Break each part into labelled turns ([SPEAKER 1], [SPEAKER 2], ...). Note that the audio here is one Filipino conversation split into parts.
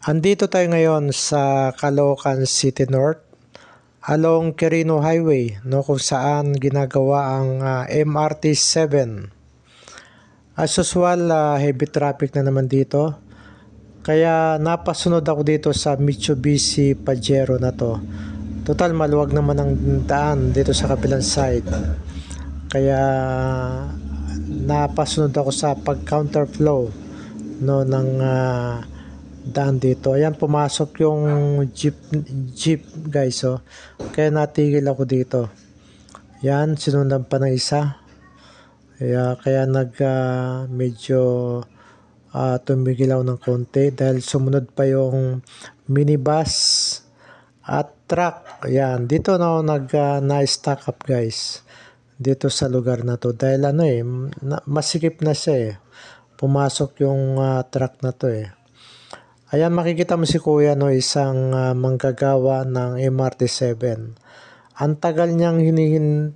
[SPEAKER 1] Andito tayo ngayon sa Caloocan City North along Quirino Highway, no, kung saan ginagawa ang MRT 7. As usual, heavy traffic na naman dito. Kaya napasunod ako dito sa Mitsubishi Pajero na to. Total maluwag naman ang daan dito sa kabilang side. Kaya napasunod ako sa pag-counterflow, no, ng daan dito. Ayan, pumasok yung jeep guys, oh. Kaya natigil ako dito. Yan, sinundan pa ng isa. Kaya medyo tumigil ako ng konti dahil sumunod pa yung minibus at truck. Ayan, dito na ako na-stack up guys. Dito sa lugar na to dahil masikip na siya eh. Pumasok yung truck na to eh. Ayan, makikita mo si Kuya, no, isang manggagawa ng MRT 7. Ang tagal niyang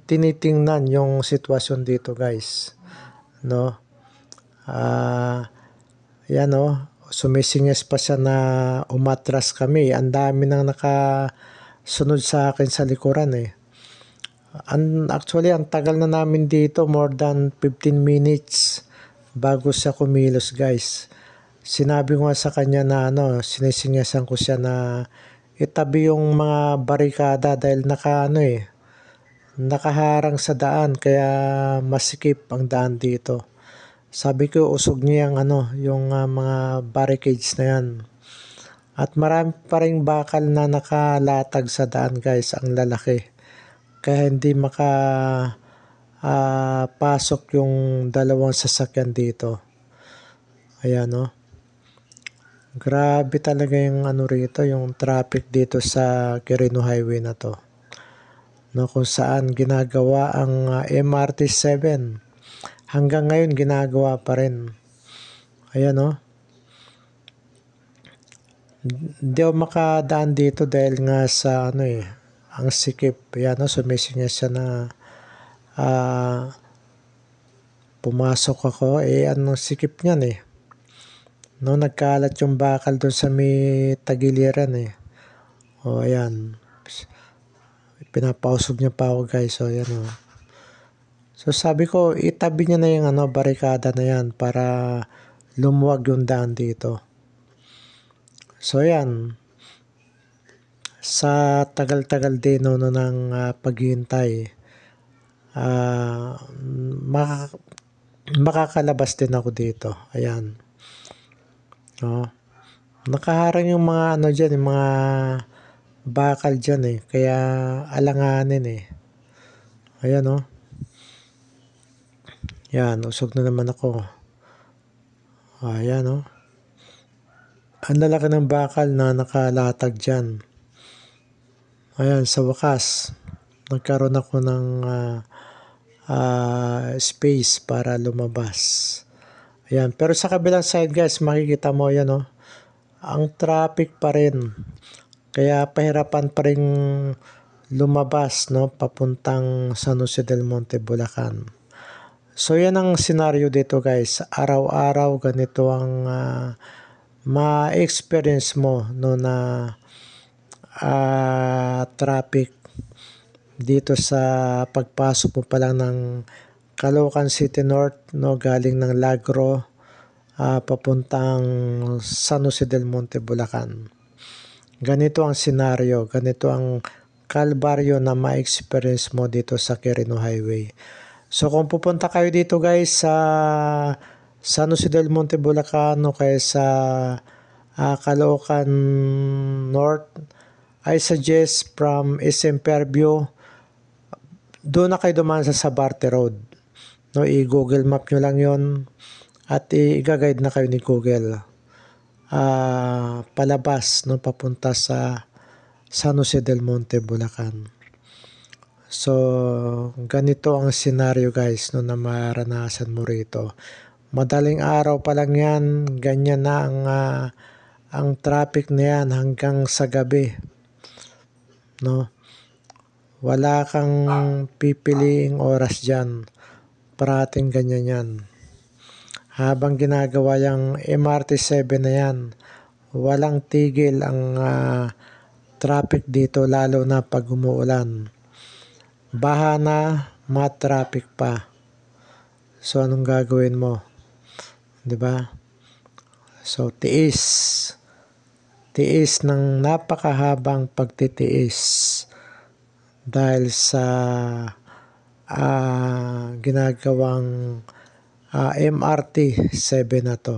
[SPEAKER 1] tinitingnan yung sitwasyon dito, guys. No? Yan, no. Sumisingis pa siya na umatras kami. Ang dami nang nakasunod sa akin sa likuran eh. Actually, ang tagal na namin dito, more than 15 minutes bago siya kumilos, guys. Sinabi ko nga sa kanya na sinisingasan ko siya na itabi yung mga barikada dahil nakaharang sa daan kaya masikip ang daan dito. Sabi ko usog niya yung mga barricades na yan. At marami pa ring bakal na nakalatag sa daan guys, ang lalaki. Kaya hindi pasok yung dalawang sasakyan dito. Ayan o. Grabe talaga yung rito, yung traffic dito sa Quirino Highway na to. No, kung saan ginagawa ang MRT 7. Hanggang ngayon ginagawa pa rin. Ayan o. Hindi ako makadaan dito dahil nga sa ang sikip. Ayan o, sumisingin siya na pumasok ako. Anong sikip niyan eh. No, nagkalat yung bakal doon sa may tagiliran eh. O, ayan. Pinapausog niya pa ako guys. O, ayan o. So, sabi ko, itabi niya na yung barikada na yan para lumuwag yung daan dito. So, ayan. Sa tagal-tagal din ng paghihintay, makakalabas din ako dito. Ayan. No. Nakaharang yung mga dyan, yung mga bakal dyan eh. Kaya alanganin eh. Ayan o. Yan, usog na naman ako. Ayan o. Ang lalaki ng bakal na nakalatag dyan. Ayan, sa wakas, nagkaroon ako ng space para lumabas. Ayan, pero sa kabilang side guys, makikita mo yan o. Ang traffic pa rin. Kaya pahirapan pa rin lumabas, no, papuntang San Jose del Monte, Bulacan. So yan ang scenario dito guys. Araw-araw ganito ang ma-experience mo no na traffic dito sa pagpasok mo pa lang ng Caloocan City North, no, galing ng Lagro papuntang San Jose del Monte, Bulacan. Ganito ang senaryo, ganito ang kalbaryo na ma-experience mo dito sa Quirino Highway. So kung pupunta kayo dito guys sa San Jose del Monte, Bulacan o kaya sa Caloocan North, I suggest from SM Fairview, doon na kayo dumaan sa Sabarte Road. No, i-Google Map nyo lang yon at i-guide na kayo ni Google palabas, no, papunta sa San Jose del Monte, Bulacan. So, ganito ang senaryo guys, no, na maranasan mo rito. Madaling araw pa lang yan, ganyan na ang traffic na yan hanggang sa gabi. No? Wala kang pipiliing oras dyan. Parating ganyan yan. Habang ginagawa yung MRT 7 na yan, walang tigil ang traffic dito, lalo na pag umuulan. Baha na, ma-traffic pa. So anong gagawin mo? 'Di ba? So tiis. Tiis ng napakahabang pagtitiis dahil sa ginagawang MRT 7 na to.